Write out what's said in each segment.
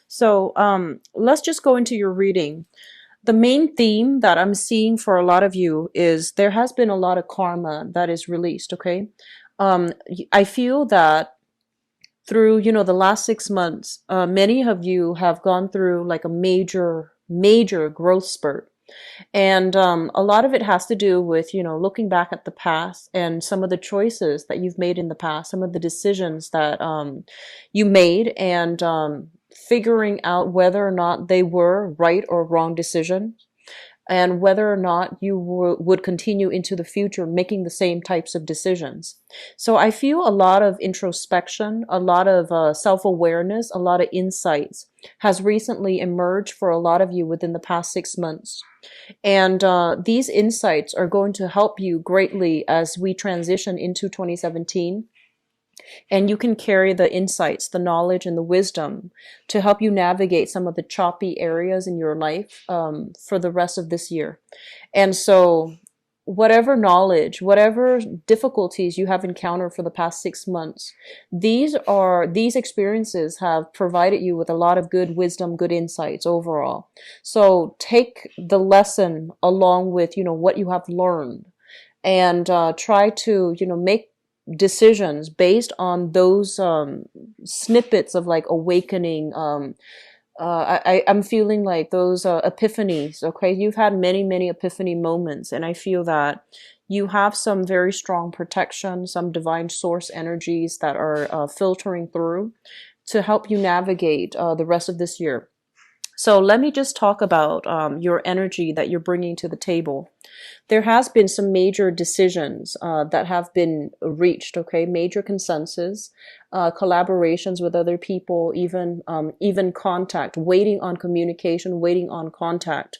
So let's just go into your reading. The main theme that I'm seeing for a lot of you is there has been a lot of karma that is released, okay? I feel that through, the last 6 months, many of you have gone through like a major growth spurt. And a lot of it has to do with, looking back at the past and some of the choices that you've made in the past, some of the decisions that you made, and figuring out whether or not they were right or wrong decisions, and whether or not you would continue into the future making the same types of decisions. So I feel a lot of introspection, a lot of self-awareness, a lot of insights has recently emerged for a lot of you within the past 6 months. And these insights are going to help you greatly as we transition into 2017. And you can carry the insights, the knowledge, and the wisdom to help you navigate some of the choppy areas in your life for the rest of this year. And so, whatever knowledge, whatever difficulties you have encountered for the past 6 months, these experiences have provided you with a lot of good wisdom, good insights overall. So take the lesson along with, what you have learned, and try to, make decisions based on those snippets of like awakening. I'm feeling like those epiphanies. Okay, you've had many epiphany moments, and I feel that you have some very strong protection, some divine source energies that are filtering through to help you navigate the rest of this year. So let me just talk about your energy that you're bringing to the table. There has been some major decisions that have been reached, okay? Major consensus, collaborations with other people, even contact, waiting on communication, waiting on contact.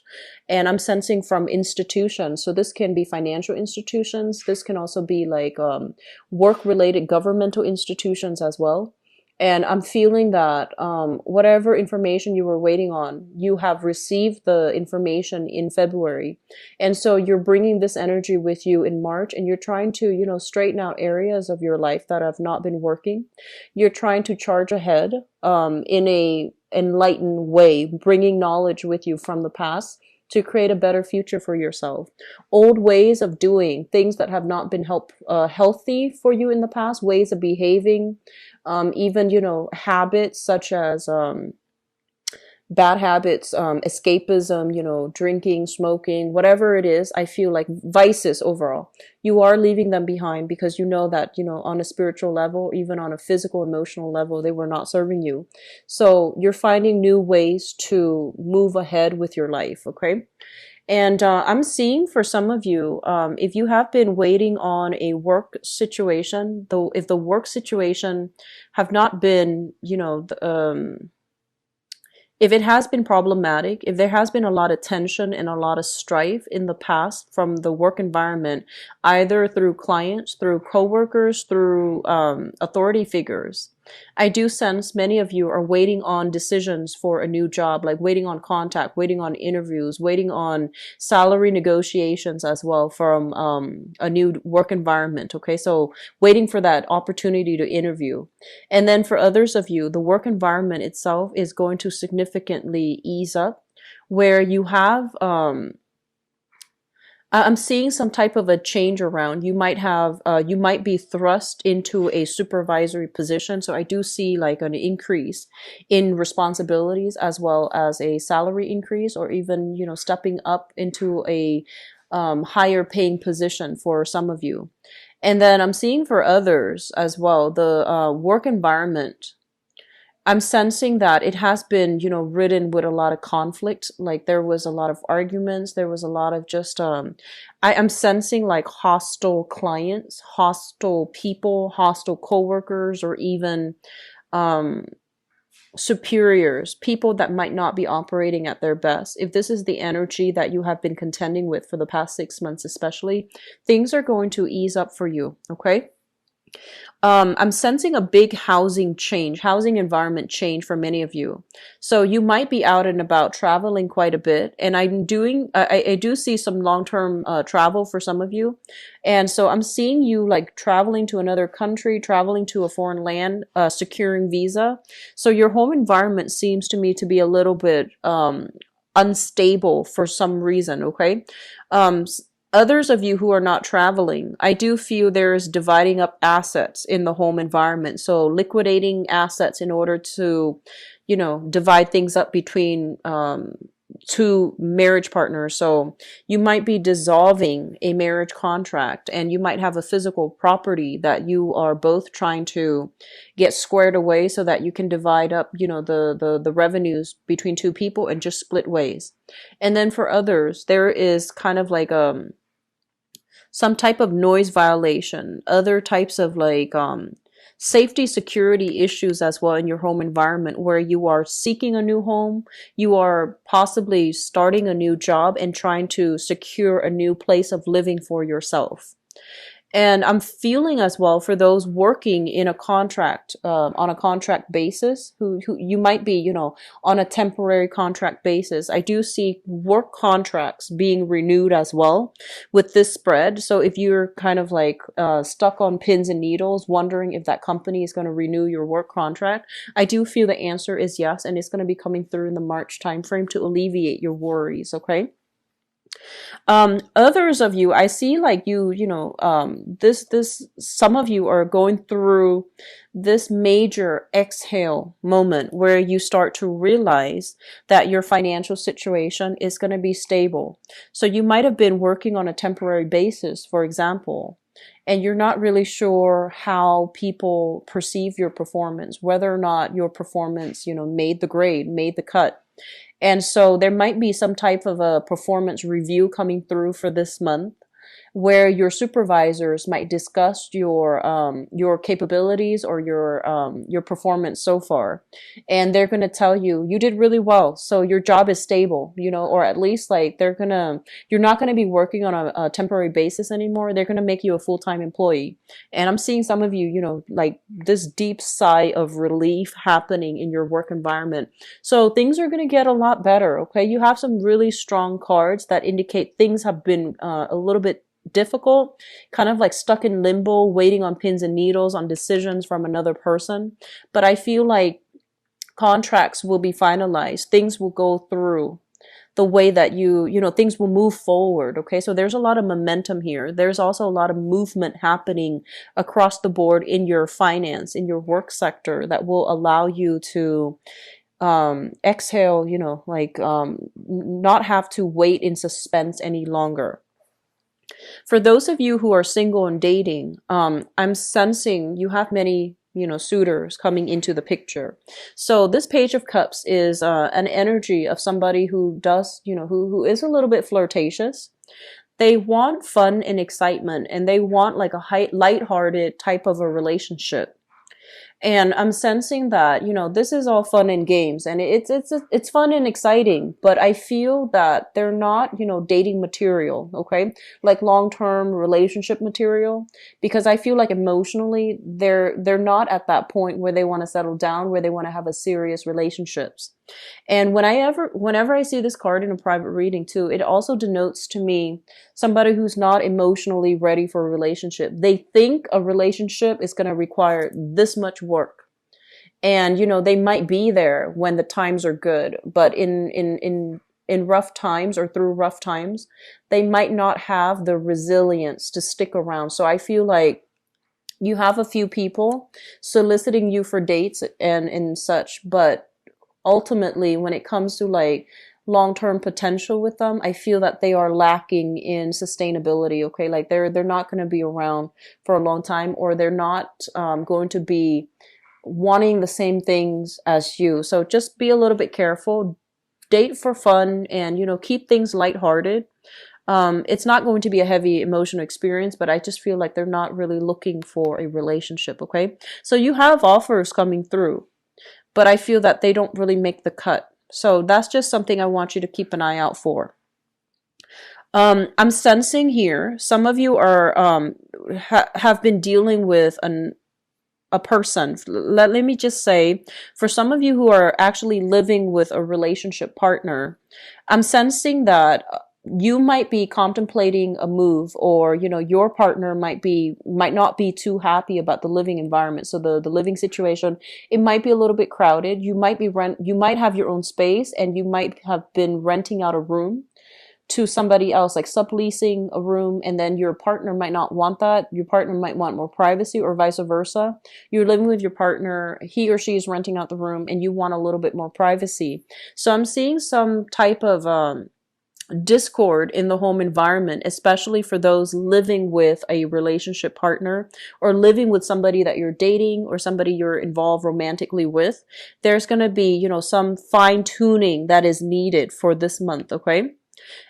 And I'm sensing from institutions. So this can be financial institutions. This can also be like work-related governmental institutions as well. And I'm feeling that whatever information you were waiting on, you have received the information in February. And so you're bringing this energy with you in March, and you're trying to, straighten out areas of your life that have not been working. You're trying to charge ahead in a enlightened way, bringing knowledge with you from the past to create a better future for yourself. Old ways of doing things that have not been healthy for you in the past, ways of behaving, even, habits such as bad habits, escapism, drinking, smoking, whatever it is. I feel like vices overall, you are leaving them behind because you know that, on a spiritual level, even on a physical, emotional level, they were not serving you. So you're finding new ways to move ahead with your life, okay? And I'm seeing for some of you, if you have been waiting on a work situation, though, if the work situation have not been, if it has been problematic, if there has been a lot of tension and a lot of strife in the past from the work environment, either through clients, through coworkers, through authority figures, I do sense many of you are waiting on decisions for a new job, like waiting on contact, waiting on interviews, waiting on salary negotiations as well from a new work environment. Okay, so waiting for that opportunity to interview. And then for others of you, the work environment itself is going to significantly ease up, where you have I'm seeing some type of a change around. You might be thrust into a supervisory position. So I do see like an increase in responsibilities as well as a salary increase, or even, stepping up into a higher paying position for some of you. And then I'm seeing for others as well, the work environment. I'm sensing that it has been, ridden with a lot of conflict. Like there was a lot of arguments. There was a lot of just, I'm sensing like hostile clients, hostile people, hostile coworkers, or even, superiors, people that might not be operating at their best. If this is the energy that you have been contending with for the past 6 months, especially, things are going to ease up for you. Okay. I'm sensing a big housing change, housing environment change for many of you. So you might be out and about traveling quite a bit. And I do see some long-term travel for some of you. And so I'm seeing you like traveling to another country, traveling to a foreign land, securing visa. So your home environment seems to me to be a little bit unstable for some reason, okay? Um, Others of you who are not traveling, I do feel there is dividing up assets in the home environment. So liquidating assets in order to, divide things up between two marriage partners. So you might be dissolving a marriage contract, and you might have a physical property that you are both trying to get squared away so that you can divide up, the revenues between two people and just split ways. And then for others, there is kind of like some type of noise violation, other types of like safety security issues as well in your home environment, where you are seeking a new home, you are possibly starting a new job and trying to secure a new place of living for yourself. And I'm feeling as well for those working in a contract, on a contract basis, who you might be, on a temporary contract basis. I do see work contracts being renewed as well with this spread. So if you're kind of like stuck on pins and needles, wondering if that company is going to renew your work contract, I do feel the answer is yes, and it's going to be coming through in the March timeframe to alleviate your worries. Okay. Others of you, I see like some of you are going through this major exhale moment where you start to realize that your financial situation is going to be stable. So you might have been working on a temporary basis, for example, and you're not really sure how people perceive your performance, whether or not your performance, made the grade, made the cut. And so there might be some type of a performance review coming through for this month, where your supervisors might discuss your capabilities or your performance so far, and they're going to tell you you did really well, so your job is stable, or at least like you're not going to be working on a temporary basis anymore. They're going to make you a full-time employee. And I'm seeing some of you, like this deep sigh of relief happening in your work environment. So things are going to get a lot better. Okay, you have some really strong cards that indicate things have been a little bit difficult, kind of like stuck in limbo, waiting on pins and needles on decisions from another person. But I feel like contracts will be finalized. Things will go through the way that things will move forward. Okay. So there's a lot of momentum here. There's also a lot of movement happening across the board in your finance, in your work sector, that will allow you to exhale, not have to wait in suspense any longer. For those of you who are single and dating, I'm sensing you have many, suitors coming into the picture. So this Page of Cups is an energy of somebody who does, who is a little bit flirtatious. They want fun and excitement, and they want like a lighthearted type of a relationship. And I'm sensing that, this is all fun and games, and it's fun and exciting, but I feel that they're not, dating material, okay? Like long-term relationship material, because I feel like emotionally they're not at that point where they want to settle down, where they want to have a serious relationships. And whenever I see this card in a private reading too, it also denotes to me somebody who's not emotionally ready for a relationship. They think a relationship is going to require this much work. And, they might be there when the times are good, but in rough times or through rough times, they might not have the resilience to stick around. So I feel like you have a few people soliciting you for dates and such, but ultimately, when it comes to like long-term potential with them, I feel that they are lacking in sustainability. Okay, like they're not going to be around for a long time, or they're not going to be wanting the same things as you. So just be a little bit careful. Date for fun, and keep things lighthearted. It's not going to be a heavy emotional experience, but I just feel like they're not really looking for a relationship. Okay, so you have offers coming through, but I feel that they don't really make the cut. So that's just something I want you to keep an eye out for. I'm sensing here some of you are have been dealing with a person. Let me just say, for some of you who are actually living with a relationship partner, I'm sensing that you might be contemplating a move, or your partner might not be too happy about the living environment. So the living situation, it might be a little bit crowded. You might have your own space, and you might have been renting out a room to somebody else, like subleasing a room, and then your partner might not want that. Your partner might want more privacy, or vice versa. You're living with your partner, he or she is renting out the room, and you want a little bit more privacy. So I'm seeing some type of discord in the home environment, especially for those living with a relationship partner, or living with somebody that you're dating, or somebody you're involved romantically with. There's going to be, some fine tuning that is needed for this month, okay?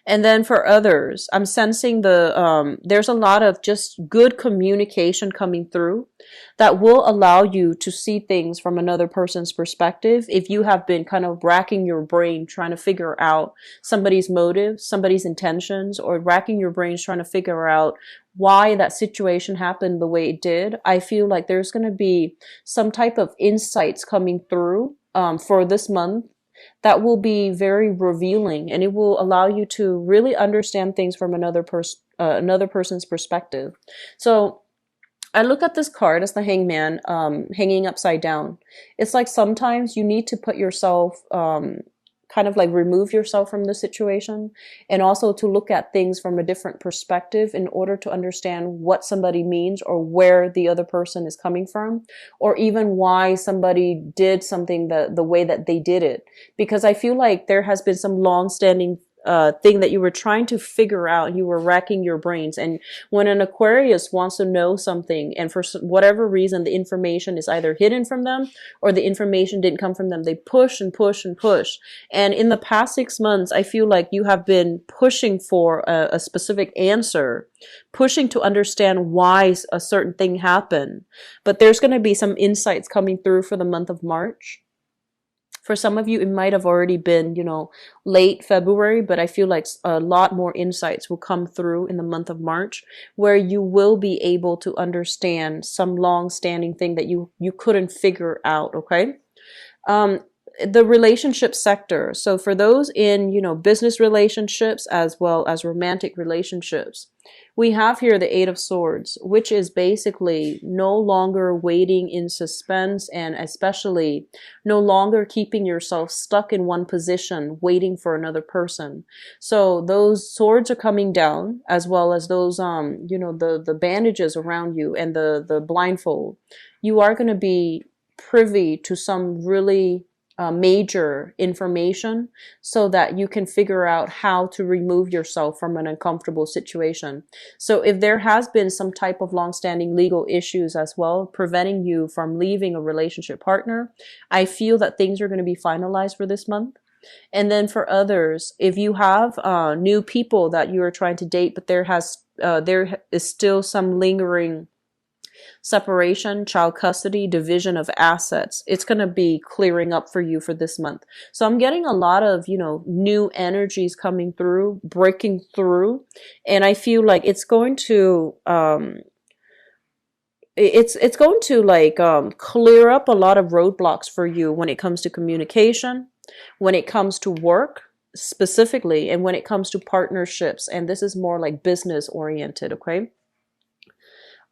And then for others, I'm sensing there's a lot of just good communication coming through that will allow you to see things from another person's perspective. If you have been kind of racking your brain trying to figure out somebody's motives, somebody's intentions, or racking your brains trying to figure out why that situation happened the way it did, I feel like there's going to be some type of insights coming through for this month that will be very revealing, and it will allow you to really understand things from another person's perspective. So I look at this card as the Hangman, hanging upside down. It's like sometimes you need to put yourself, kind of like remove yourself from the situation, and also to look at things from a different perspective in order to understand what somebody means, or where the other person is coming from, or even why somebody did something the way that they did it. Because I feel like there has been some long-standing thing that you were trying to figure out. You were racking your brains, and when an Aquarius wants to know something, and for whatever reason the information is either hidden from them, or the information didn't come from them, they push and push and push. And in the past 6 months, I feel like you have been pushing for a specific answer, pushing to understand why a certain thing happened. But there's going to be some insights coming through for the month of March. For some of you, it might have already been, late February, but I feel like a lot more insights will come through in the month of March, where you will be able to understand some long-standing thing that you couldn't figure out, okay? The relationship sector. So for those in, business relationships as well as romantic relationships, we have here the Eight of Swords, which is basically no longer waiting in suspense, and especially no longer keeping yourself stuck in one position waiting for another person. So those swords are coming down, as well as those the bandages around you and the blindfold. You are going to be privy to some really major information, so that you can figure out how to remove yourself from an uncomfortable situation. So if there has been some type of long-standing legal issues as well, preventing you from leaving a relationship partner, I feel that things are going to be finalized for this month. And then for others, if you have new people that you are trying to date, but there is still some lingering separation, child custody, division of assets, it's going to be clearing up for you for this month. So I'm getting a lot of, new energies coming through, breaking through. And I feel like it's going to, it's going to clear up a lot of roadblocks for you when it comes to communication, when it comes to work specifically, and when it comes to partnerships. And this is more like business oriented, okay?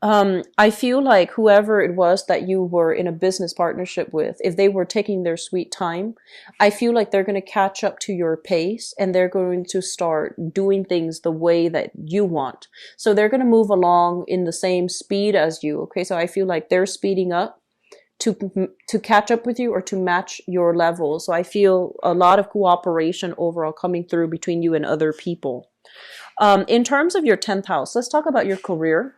I feel like whoever it was that you were in a business partnership with, if they were taking their sweet time, I feel like they're going to catch up to your pace, and they're going to start doing things the way that you want. So they're going to move along in the same speed as you. Okay. So I feel like they're speeding up to catch up with you, or to match your level. So I feel a lot of cooperation overall coming through between you and other people. In terms of your 10th house, let's talk about your career.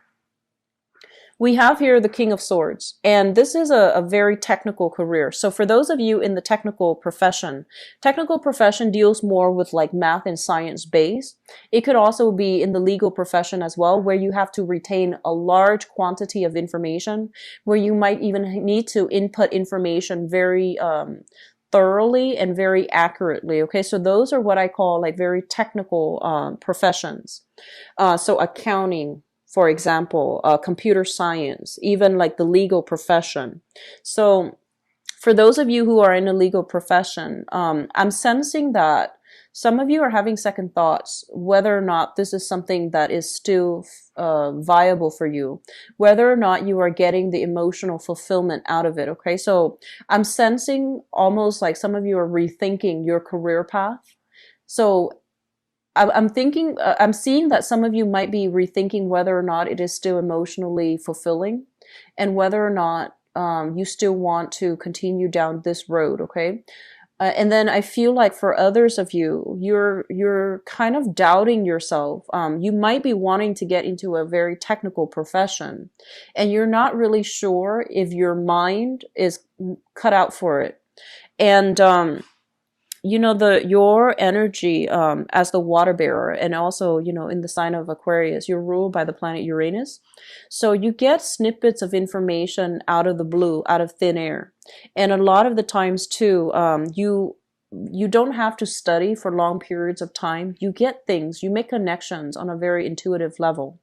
We have here the King of Swords, and this is a very technical career. So for those of you in the technical profession deals more with like math and science base. It could also be in the legal profession as well, where you have to retain a large quantity of information, where you might even need to input information very thoroughly and very accurately. Okay, so those are what I call like very technical professions. So accounting, for example, computer science, even like the legal profession. So for those of you who are in a legal profession, I'm sensing that some of you are having second thoughts whether or not this is something that is still viable for you, whether or not you are getting the emotional fulfillment out of it. Okay, so I'm sensing almost like some of you are rethinking your career path. So I'm thinking, I'm seeing that some of you might be rethinking whether or not it is still emotionally fulfilling and whether or not you still want to continue down this road. Okay. And then I feel like for others of you, you're kind of doubting yourself. You might be wanting to get into a very technical profession, and you're not really sure if your mind is cut out for it. And you know, your energy as the water bearer, and also, you know, in the sign of Aquarius, you're ruled by the planet Uranus. So you get snippets of information out of the blue, out of thin air. And a lot of the times too, you don't have to study for long periods of time. You get things, you make connections on a very intuitive level.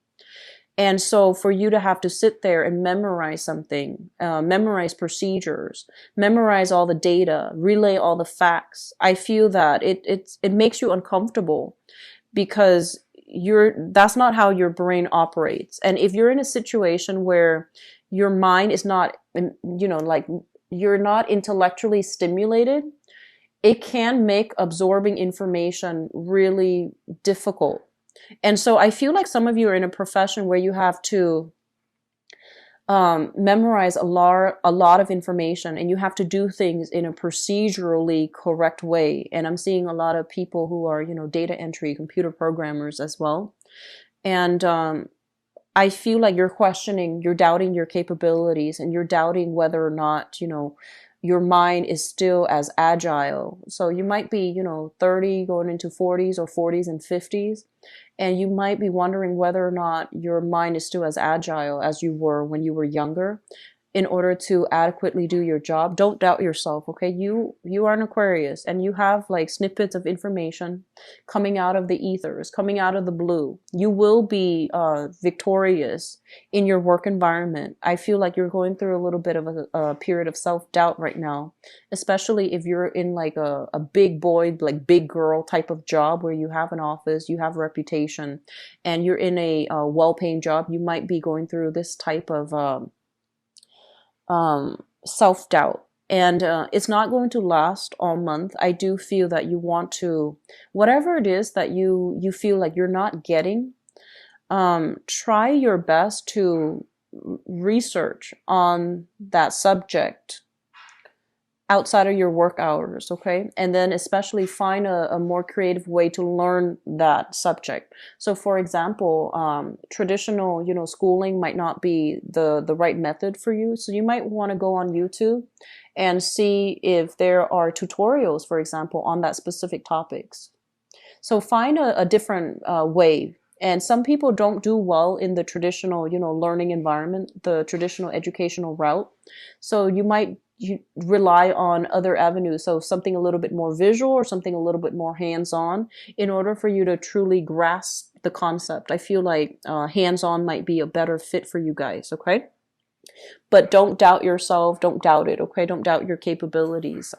And so for you to have to sit there and memorize something, memorize procedures, memorize all the data, relay all the facts, I feel that it makes you uncomfortable because that's not how your brain operates. And if you're in a situation where your mind is not, you know, like you're not intellectually stimulated, it can make absorbing information really difficult. And so I feel like some of you are in a profession where you have to memorize a lot of information, and you have to do things in a procedurally correct way. And I'm seeing a lot of people who are, you know, data entry, computer programmers as well. And I feel like you're questioning, you're doubting your capabilities, and you're doubting whether or not, you know, your mind is still as agile. So you might be, you know, 30 going into 40s or 40s and 50s. And you might be wondering whether or not your mind is still as agile as you were when you were younger in order to adequately do your job. Don't doubt yourself, okay? You are an Aquarius, and you have like snippets of information coming out of the ethers, coming out of the blue. You will be victorious in your work environment. I feel like you're going through a little bit of a period of self-doubt right now, especially if you're in like a big boy, like big girl type of job where you have an office, you have a reputation, and you're in a well-paying job. You might be going through this type of self-doubt, and it's not going to last all month. I do feel that you want to, whatever it is that you feel like you're not getting, try your best to research on that subject outside of your work hours, okay? And then especially find a more creative way to learn that subject. So for example, traditional, you know, schooling might not be the right method for you. So you might want to go on YouTube and see if there are tutorials, for example, on that specific topics. So find a different way. And some people don't do well in the traditional, you know, learning environment, the traditional educational route. So you rely on other avenues, so something a little bit more visual or something a little bit more hands-on in order for you to truly grasp the concept. I feel like hands-on might be a better fit for you guys, okay? But don't doubt yourself, don't doubt it, okay? Don't doubt your capabilities.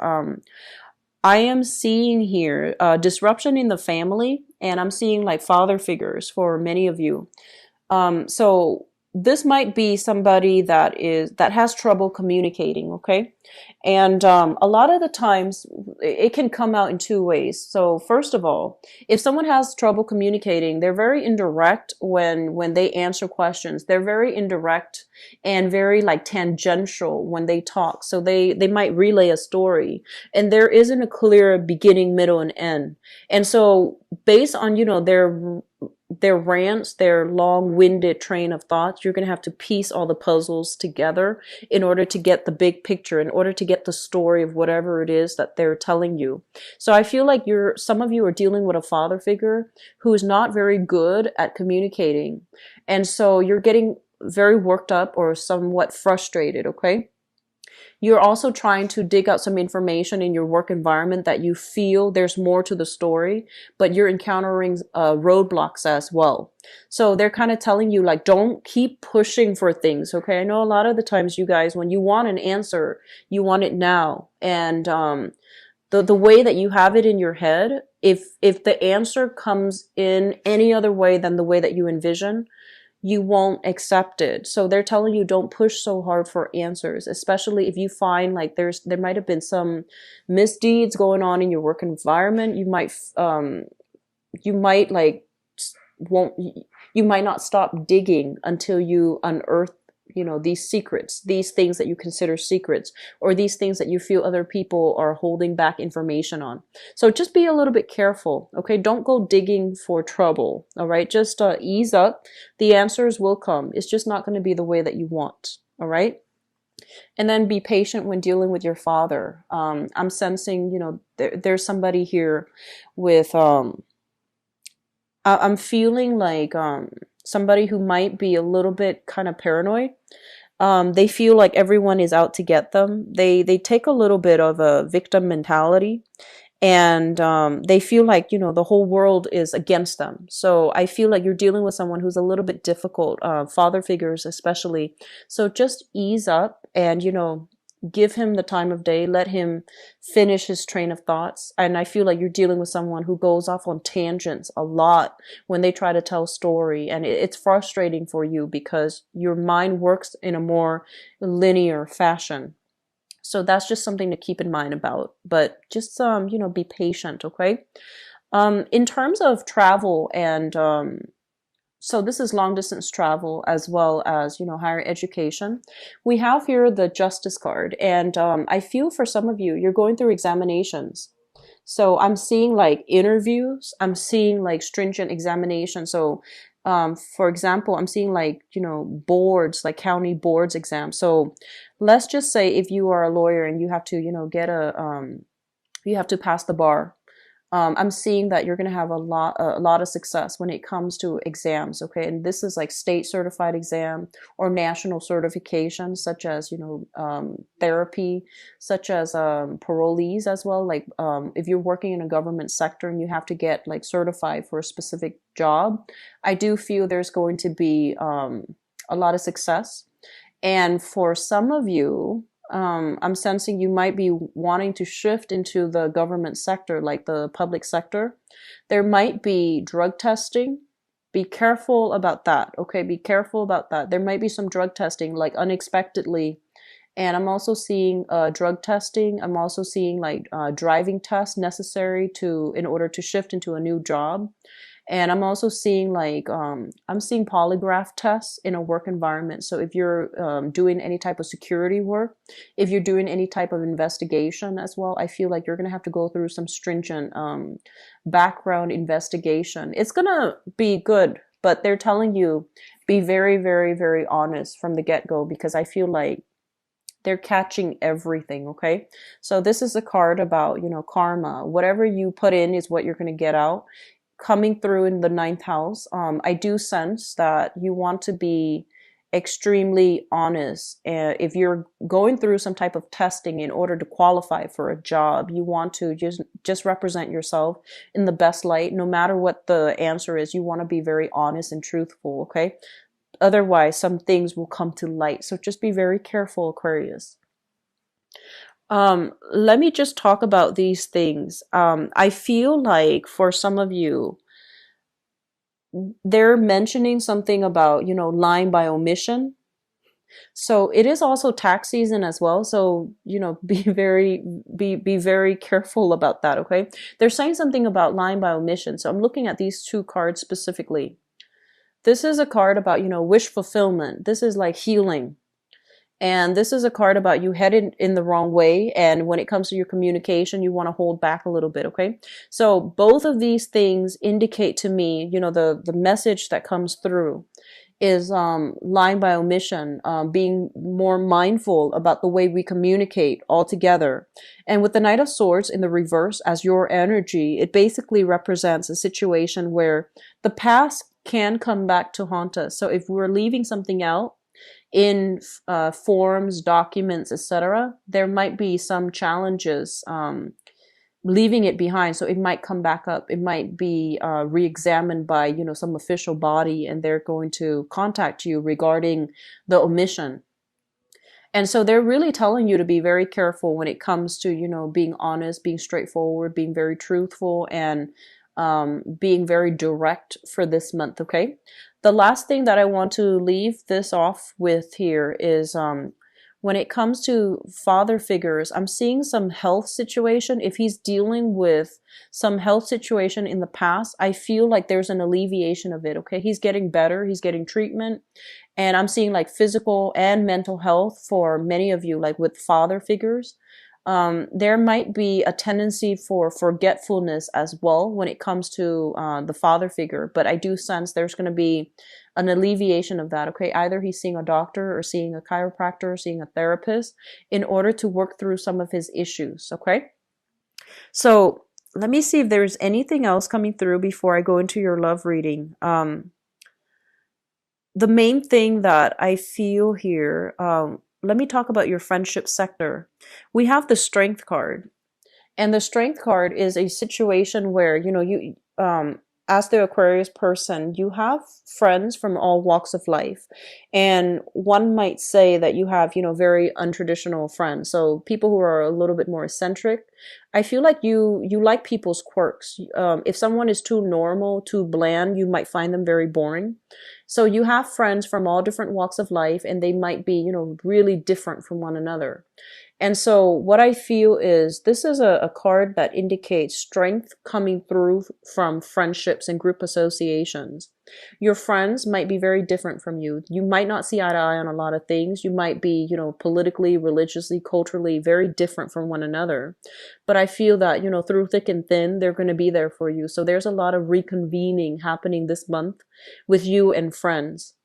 I am seeing here disruption in the family, and I'm seeing like father figures for many of you. So this might be somebody that has trouble communicating, okay? And a lot of the times it can come out in two ways. So first of all, if someone has trouble communicating, they're very indirect when they answer questions. They're very indirect and very like tangential when they talk. So they might relay a story, and there isn't a clear beginning, middle, and end. And so based on, you know, their rants, their long-winded train of thoughts, you're going to have to piece all the puzzles together in order to get the big picture, in order to get the story of whatever it is that they're telling you. So I feel like some of you are dealing with a father figure who is not very good at communicating. And so you're getting very worked up or somewhat frustrated, okay? You're also trying to dig out some information in your work environment that you feel there's more to the story, but you're encountering roadblocks as well. So they're kind of telling you, like, don't keep pushing for things. Okay. I know a lot of the times, you guys, when you want an answer, you want it now. And the way that you have it in your head, if the answer comes in any other way than the way that you envision, you won't accept it. So they're telling you, don't push so hard for answers, especially if you find like there might have been some misdeeds going on in your work environment. You might like won't you might not stop digging until you unearth, these secrets, these things that you consider secrets, or these things that you feel other people are holding back information on. So just be a little bit careful, okay? Don't go digging for trouble, all right? Just ease up. The answers will come. It's just not going to be the way that you want, all right? And then be patient when dealing with your father. I'm sensing, there's somebody here with, I'm feeling like somebody who might be a little bit kind of paranoid. They feel like everyone is out to get them. They take a little bit of a victim mentality, and they feel like, the whole world is against them. So I feel like you're dealing with someone who's a little bit difficult, father figures especially. So just ease up and, give him the time of day. Let him finish his train of thoughts. And I feel like you're dealing with someone who goes off on tangents a lot when they try to tell a story. And it's frustrating for you because your mind works in a more linear fashion. So that's just something to keep in mind about. But just, be patient, okay? In terms of travel and so this is long distance travel as well as, higher education. We have here the Justice card. And I feel for some of you, you're going through examinations. So I'm seeing like interviews. I'm seeing like stringent examinations. So for example, I'm seeing like, boards, like county boards exams. So let's just say if you are a lawyer and you have to, you have to pass the bar. I'm seeing that you're going to have a lot of success when it comes to exams. Okay. And this is like state certified exam or national certification, such as, therapy, such as, parolees as well. Like, if you're working in a government sector and you have to get like certified for a specific job, I do feel there's going to be, a lot of success. And for some of you, I'm sensing you might be wanting to shift into the government sector, like the public sector. There might be drug testing. Be careful about that. Okay, be careful about that. There might be some drug testing, like unexpectedly. And I'm also seeing drug testing. I'm also seeing like driving tests necessary in order to shift into a new job. And I'm also seeing like, I'm seeing polygraph tests in a work environment. So if you're doing any type of security work, if you're doing any type of investigation as well, I feel like you're going to have to go through some stringent background investigation. It's going to be good, but they're telling you be very, very, very honest from the get-go, because I feel like they're catching everything. Okay. So this is a card about, karma. Whatever you put in is what you're going to get out. Coming through in the 9th house, I do sense that you want to be extremely honest. If you're going through some type of testing in order to qualify for a job, you want to just represent yourself in the best light. No matter what the answer is, you want to be very honest and truthful, okay? Otherwise, some things will come to light. So just be very careful, Aquarius. Let me just talk about these things. I feel like for some of you, they're mentioning something about, lying by omission. So it is also tax season as well. So, be very careful about that. Okay. They're saying something about lying by omission. So I'm looking at these two cards specifically. This is a card about, wish fulfillment. This is like healing. And this is a card about you headed in the wrong way. And when it comes to your communication, you want to hold back a little bit. Okay. So both of these things indicate to me, the message that comes through is lying by omission, being more mindful about the way we communicate altogether. And with the Knight of Swords in the reverse as your energy, it basically represents a situation where the past can come back to haunt us. So if we're leaving something out, in forms, documents, etc., there might be some challenges leaving it behind. So it might come back up. It might be re-examined by, some official body, and they're going to contact you regarding the omission. And so they're really telling you to be very careful when it comes to, being honest, being straightforward, being very truthful, and being very direct for this month, okay? The last thing that I want to leave this off with here is when it comes to father figures, I'm seeing some health situation. If he's dealing with some health situation in the past, I feel like there's an alleviation of it, okay? He's getting better, he's getting treatment. And I'm seeing like physical and mental health for many of you, like with father figures. There might be a tendency for forgetfulness as well when it comes to the father figure, but I do sense there's going to be an alleviation of that, okay? Either he's seeing a doctor or seeing a chiropractor or seeing a therapist in order to work through some of his issues, okay? So let me see if there's anything else coming through before I go into your love reading. The main thing that I feel here, let me talk about your friendship sector. We have the Strength card. And the Strength card is a situation where, you as the Aquarius person, you have friends from all walks of life. And one might say that you have, very untraditional friends. So people who are a little bit more eccentric. I feel like you like people's quirks. If someone is too normal, too bland, you might find them very boring. So you have friends from all different walks of life, and they might be, really different from one another. And so what I feel is this is a card that indicates strength coming through from friendships and group associations. Your friends might be very different from you. You might not see eye to eye on a lot of things. You might be, politically, religiously, culturally very different from one another. But I feel that, through thick and thin, they're going to be there for you. So there's a lot of reconvening happening this month with you and friends.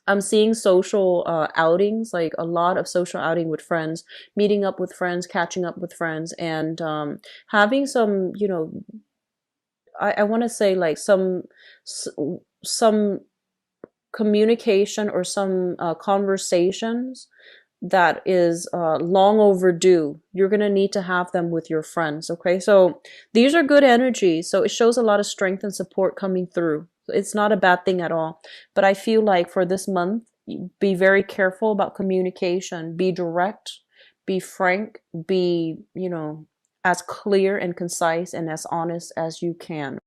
I'm seeing social outings, like a lot of social outing with friends, meeting up with friends, catching up with friends, and having some, I want to say like some communication or some conversations that is long overdue. You're going to need to have them with your friends, okay? So these are good energies. So it shows a lot of strength and support coming through. It's not a bad thing at all. But I feel like for this month, be very careful about communication. Be direct, be frank, be, as clear and concise and as honest as you can.